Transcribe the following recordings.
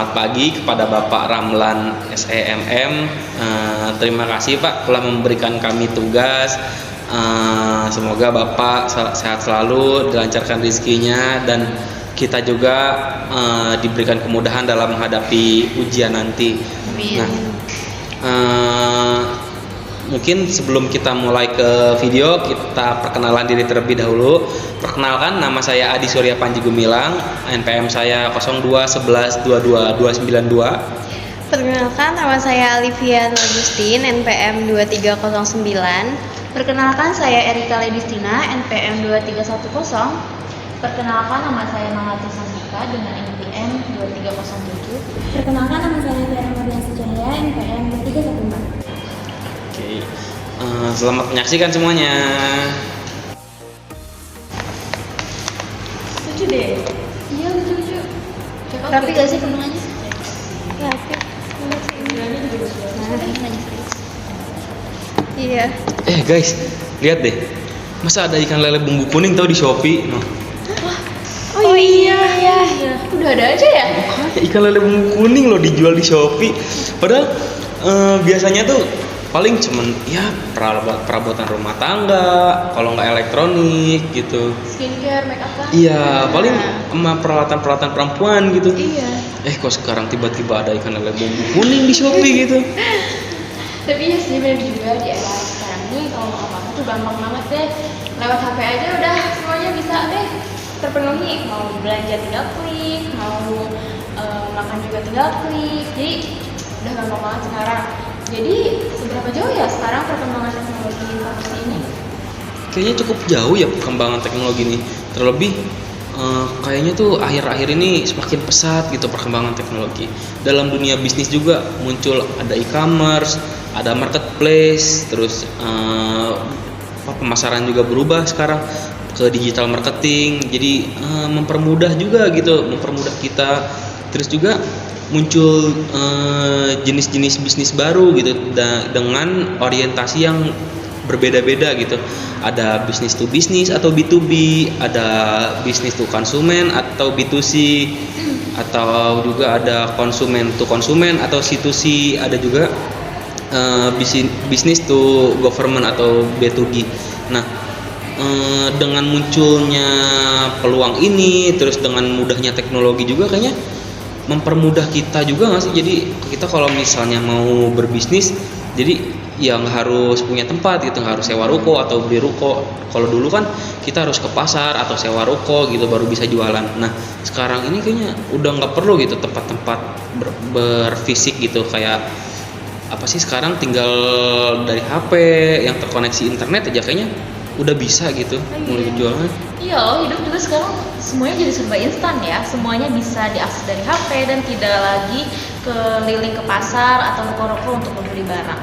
Selamat pagi kepada Bapak Ramlan SEMM. Terima kasih Pak telah memberikan kami tugas. Semoga Bapak sehat selalu, dilancarkan rezekinya, dan kita juga diberikan kemudahan dalam menghadapi ujian nanti. Amin. Nah, mungkin sebelum kita mulai ke video, kita perkenalan diri terlebih dahulu. Perkenalkan, nama saya Adi Surya Panji Gumilang, NPM saya 0211222292. Perkenalkan, nama saya Alivia Agustin, NPM 2309. Perkenalkan, saya Erika Ledistina, NPM 2310. Perkenalkan, nama saya Malati Sasika dengan NPM 2307. Perkenalkan, nama saya Tiara Maria Sejaya, NPM 2314. Oke, selamat menyaksikan semuanya. Lucu deh. Iya, lucu-lucu. Rapi gak sih kembangannya? Rapi. Bulannya juga bagus. Iya. Guys, lihat deh. Masa ada ikan lele bumbu kuning tau di Shopee? Noh. Oh iya. Udah ada aja ya? Makanya ikan lele bumbu kuning loh dijual di Shopee. Padahal biasanya tuh paling cuman ya perabotan rumah tangga, kalau nggak elektronik gitu. Skincare, make up kan? Iya, paling sama peralatan perempuan gitu. Iya. Kok sekarang tiba-tiba ada ikan lele bumbu kuning di Shopee gitu. Tapi ya sih bener juga, di era sekarang nih kalau mau apa-apa tuh gampang banget deh. Lewat HP aja udah semuanya bisa deh terpenuhi. Mau belanja tinggal klik, mau makan juga tinggal klik. Jadi udah gampang banget sekarang. Jadi seberapa jauh ya sekarang perkembangan teknologi informasi ini? Kayaknya cukup jauh ya perkembangan teknologi ini. Terlebih kayaknya tuh akhir-akhir ini semakin pesat gitu perkembangan teknologi. Dalam dunia bisnis juga muncul, ada e-commerce, ada marketplace, terus pemasaran juga berubah sekarang ke digital marketing. Jadi mempermudah juga gitu, mempermudah kita. Terus juga muncul jenis-jenis bisnis baru gitu dengan orientasi yang berbeda-beda gitu. Ada bisnis to bisnis atau B2B, ada bisnis to konsumen atau B2C, atau juga ada konsumen to konsumen atau C2C, ada juga bisnis to government atau B2G. Nah, dengan munculnya peluang ini, terus dengan mudahnya teknologi juga kayaknya mempermudah kita juga nggak sih? Jadi kita kalau misalnya mau berbisnis, jadi ya nggak harus punya tempat gitu, nggak harus sewa ruko atau beli ruko. Kalau dulu kan kita harus ke pasar atau sewa ruko gitu baru bisa jualan. Nah sekarang ini kayaknya udah nggak perlu gitu tempat-tempat berfisik gitu. Kayak apa sih, sekarang tinggal dari HP yang terkoneksi internet aja kayaknya udah bisa gitu mulai jualan. Iya loh, hidup juga sekarang semuanya jadi serba instan ya. Semuanya bisa diakses dari HP dan tidak lagi keliling ke pasar atau ruko-ruko untuk membeli barang.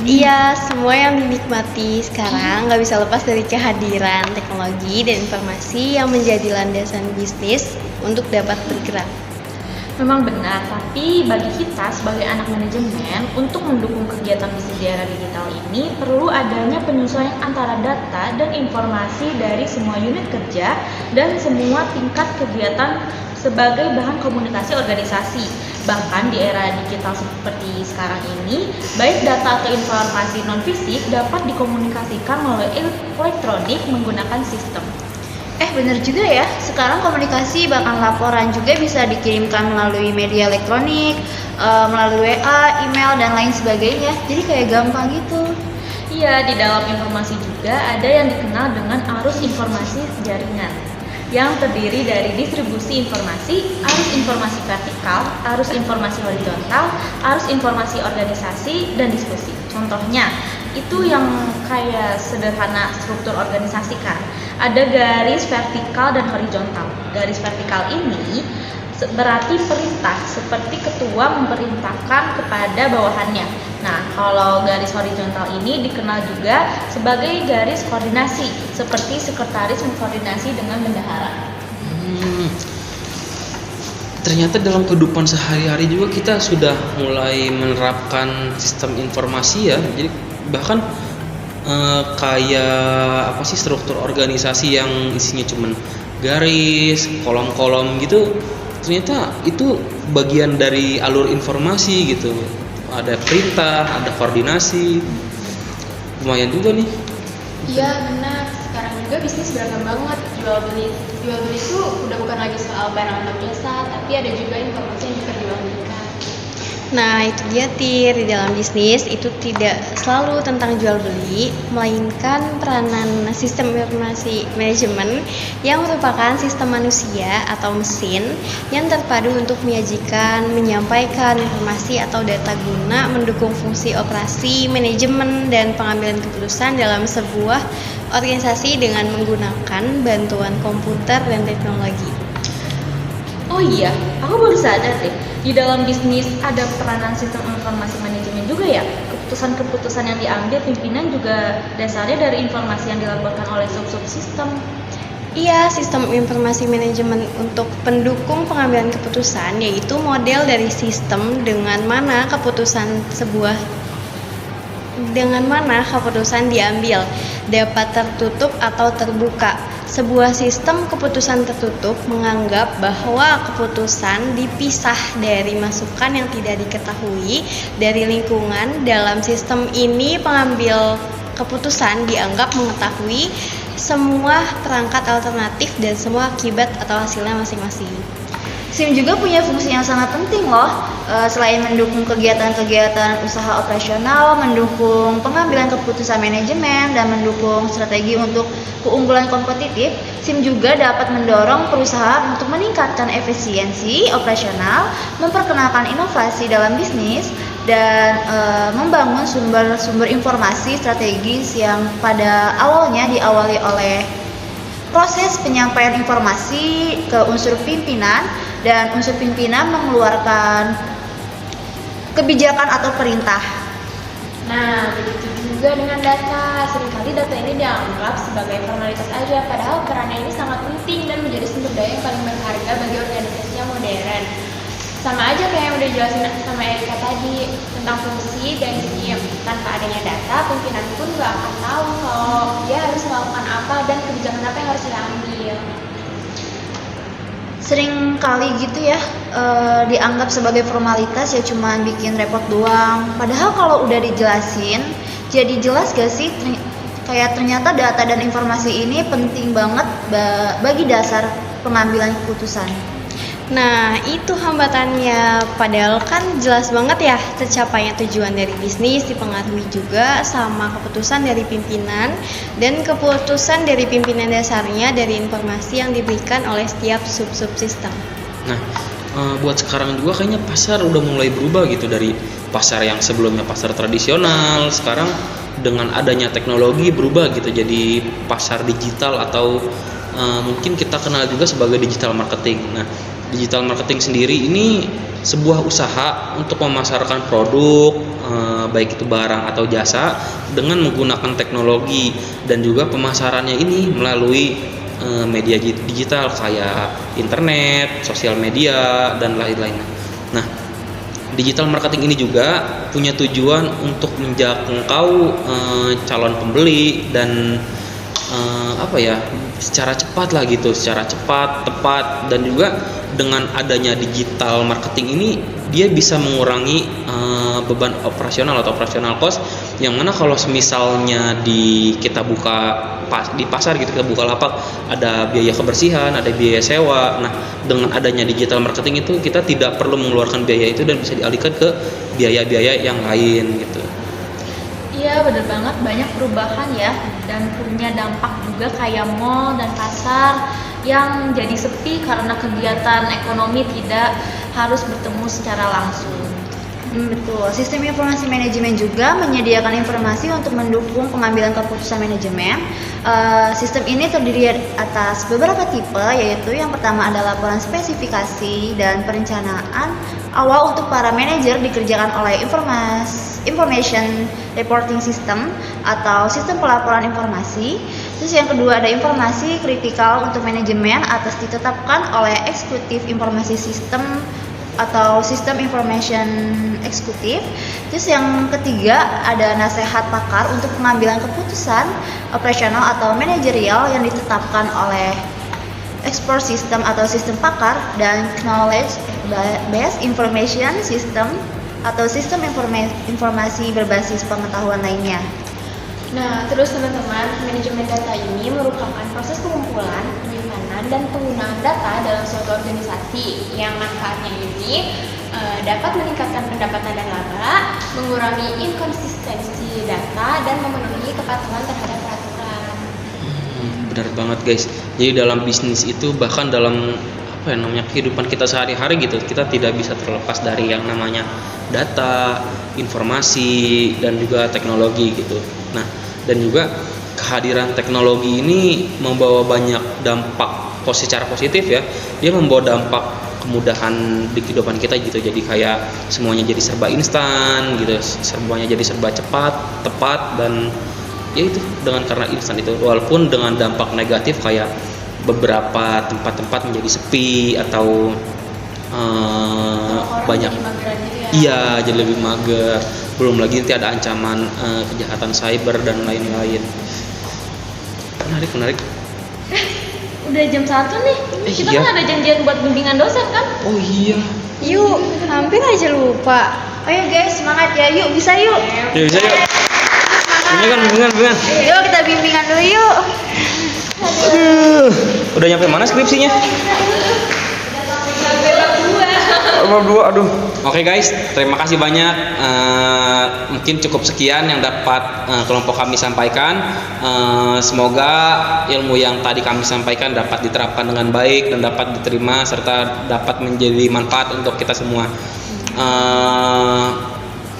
Iya, semua yang dinikmati sekarang nggak bisa lepas dari kehadiran teknologi dan informasi yang menjadi landasan bisnis untuk dapat bergerak. Memang benar, tapi bagi kita sebagai anak manajemen, untuk mendukung kegiatan bisnis di era digital ini perlu adanya penyesuaian antara data dan informasi dari semua unit kerja dan semua tingkat kegiatan sebagai bahan komunikasi organisasi. Bahkan di era digital seperti sekarang ini, baik data atau informasi non-fisik dapat dikomunikasikan melalui elektronik menggunakan sistem. Bener juga ya, sekarang komunikasi bahkan laporan juga bisa dikirimkan melalui media elektronik, melalui WA, email, dan lain sebagainya. Jadi kayak gampang gitu. Iya, di dalam informasi juga ada yang dikenal dengan arus informasi jaringan, yang terdiri dari distribusi informasi, arus informasi vertikal, arus informasi horizontal, arus informasi organisasi, dan diskusi. Contohnya, itu yang kayak sederhana struktur organisasi kan. Ada garis vertikal dan horizontal. Garis vertikal ini berarti perintah, seperti ketua memerintahkan kepada bawahannya. Nah, kalau garis horizontal ini dikenal juga sebagai garis koordinasi, seperti sekretaris mengkoordinasi dengan bendahara. Ternyata dalam kehidupan sehari-hari juga kita sudah mulai menerapkan sistem informasi ya. Jadi bahkan kayak apa sih, struktur organisasi yang isinya cuman garis, kolom-kolom gitu, ternyata itu bagian dari alur informasi gitu. Ada perintah, ada koordinasi, lumayan juga nih. Iya benar, sekarang juga bisnis beragam banget. Jual beli itu udah bukan lagi soal barang atau jasa, tapi ada juga informasi yang diperjualbelikan. Nah, itu dia Tir, di dalam bisnis itu tidak selalu tentang jual beli, melainkan peranan sistem informasi manajemen yang merupakan sistem manusia atau mesin yang terpadu untuk menyajikan, menyampaikan informasi atau data guna mendukung fungsi operasi, manajemen, dan pengambilan keputusan dalam sebuah organisasi dengan menggunakan bantuan komputer dan teknologi. Oh iya, aku baru sadar deh, di dalam bisnis ada peranan sistem informasi manajemen juga ya. Keputusan-keputusan yang diambil pimpinan juga dasarnya dari informasi yang dilaporkan oleh sub-sub sistem. Iya, sistem informasi manajemen untuk pendukung pengambilan keputusan, yaitu model dari sistem dengan mana keputusan diambil, dapat tertutup atau terbuka. Sebuah sistem keputusan tertutup menganggap bahwa keputusan dipisah dari masukan yang tidak diketahui dari lingkungan. Dalam sistem ini, pengambil keputusan dianggap mengetahui semua perangkat alternatif dan semua akibat atau hasilnya masing-masing. SIM juga punya fungsi yang sangat penting loh. Selain mendukung kegiatan-kegiatan usaha operasional, mendukung pengambilan keputusan manajemen, dan mendukung strategi untuk keunggulan kompetitif, SIM juga dapat mendorong perusahaan untuk meningkatkan efisiensi operasional, memperkenalkan inovasi dalam bisnis, dan membangun sumber-sumber informasi strategis yang pada awalnya diawali oleh proses penyampaian informasi ke unsur pimpinan, dan unsur pimpinan mengeluarkan kebijakan atau perintah. Nah, begitu juga dengan data. Seringkali data ini dianggap sebagai formalitas aja, padahal perannya ini sangat penting dan menjadi sumber daya yang paling berharga bagi organisasi yang modern. Sama aja kayak yang udah jelasin sama Erika tadi tentang fungsi dan SIM. Tanpa adanya data, pimpinan pun gak akan tahu kalau dia harus melakukan apa dan kebijakan apa yang harus diambil. Sering kali gitu ya, dianggap sebagai formalitas ya cuman bikin repot doang. Padahal kalau udah dijelasin, jadi jelas gak sih kayak ternyata data dan informasi ini penting banget bagi dasar pengambilan keputusan. Nah, itu hambatannya. Padahal kan jelas banget ya, tercapainya tujuan dari bisnis dipengaruhi juga sama keputusan dari pimpinan, dan keputusan dari pimpinan dasarnya dari informasi yang diberikan oleh setiap sub-sub sistem. Nah, buat sekarang juga kayaknya pasar udah mulai berubah gitu, dari pasar yang sebelumnya pasar tradisional, sekarang dengan adanya teknologi berubah gitu jadi pasar digital atau mungkin kita kenal juga sebagai digital marketing. Nah, digital marketing sendiri ini sebuah usaha untuk memasarkan produk, baik itu barang atau jasa, dengan menggunakan teknologi, dan juga pemasarannya ini melalui media digital kayak internet, sosial media, dan lain-lain. Nah, digital marketing ini juga punya tujuan untuk menjangkau calon pembeli dan secara cepat lah gitu, secara cepat, tepat, dan juga dengan adanya digital marketing ini dia bisa mengurangi beban operasional atau operasional cost, yang mana kalau misalnya kita buka di pasar gitu, kita buka lapak, ada biaya kebersihan, ada biaya sewa. Nah, dengan adanya digital marketing itu kita tidak perlu mengeluarkan biaya itu dan bisa dialihkan ke biaya-biaya yang lain gitu. Iya, bener banget, banyak perubahan ya, dan punya dampak juga kayak mall dan pasar yang jadi sepi karena kegiatan ekonomi tidak harus bertemu secara langsung. Betul. Sistem informasi manajemen juga menyediakan informasi untuk mendukung pengambilan keputusan manajemen. Sistem ini terdiri atas beberapa tipe, yaitu yang pertama adalah laporan spesifikasi dan perencanaan awal untuk para manajer dikerjakan oleh information reporting system atau sistem pelaporan informasi. Terus yang kedua ada informasi kritikal untuk manajemen atas ditetapkan oleh eksekutif informasi sistem atau sistem information eksekutif. Terus yang ketiga ada nasihat pakar untuk pengambilan keputusan operasional atau manajerial yang ditetapkan oleh export system atau sistem pakar, dan knowledge based information system atau sistem informasi berbasis pengetahuan lainnya. Nah, terus teman-teman, manajemen data ini merupakan proses pengumpulan, penyimpanan, dan penggunaan data dalam suatu organisasi yang manfaatnya ini dapat meningkatkan pendapatan dan laba, mengurangi inkonsistensi data, dan memenuhi kepatuhan terhadap peraturan. Benar banget guys. Jadi dalam bisnis itu bahkan dalam kehidupan kita sehari-hari gitu, kita tidak bisa terlepas dari yang namanya data, informasi, dan juga teknologi gitu. Nah, dan juga kehadiran teknologi ini membawa banyak dampak secara positif ya. Dia membawa dampak kemudahan di kehidupan kita gitu. Jadi kayak semuanya jadi serba instan gitu, semuanya jadi serba cepat, tepat, dan ya itu karena instan itu, walaupun dengan dampak negatif kayak beberapa tempat-tempat menjadi sepi atau banyak iya jadi lebih mager, belum lagi nanti ada ancaman kejahatan cyber dan lain-lain. Menarik. Udah jam 1 nih. Kita Iya. kan ada janjian buat bimbingan dosen kan? Oh iya. Yuk, hampir aja lupa. Ayo guys, semangat ya, yuk bisa yuk. Yuk bisa yuk. Bimbingan. Yuk kita bimbingan dulu yuk. Udah nyampe mana skripsinya? Bab 2, aduh. Oke guys, terima kasih banyak. Mungkin cukup sekian yang dapat kelompok kami sampaikan. Semoga ilmu yang tadi kami sampaikan dapat diterapkan dengan baik dan dapat diterima serta dapat menjadi manfaat untuk kita semua.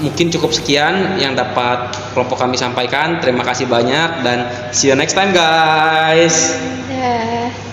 Mungkin cukup sekian yang dapat kelompok kami sampaikan. Terima kasih banyak dan see you next time guys. Dah.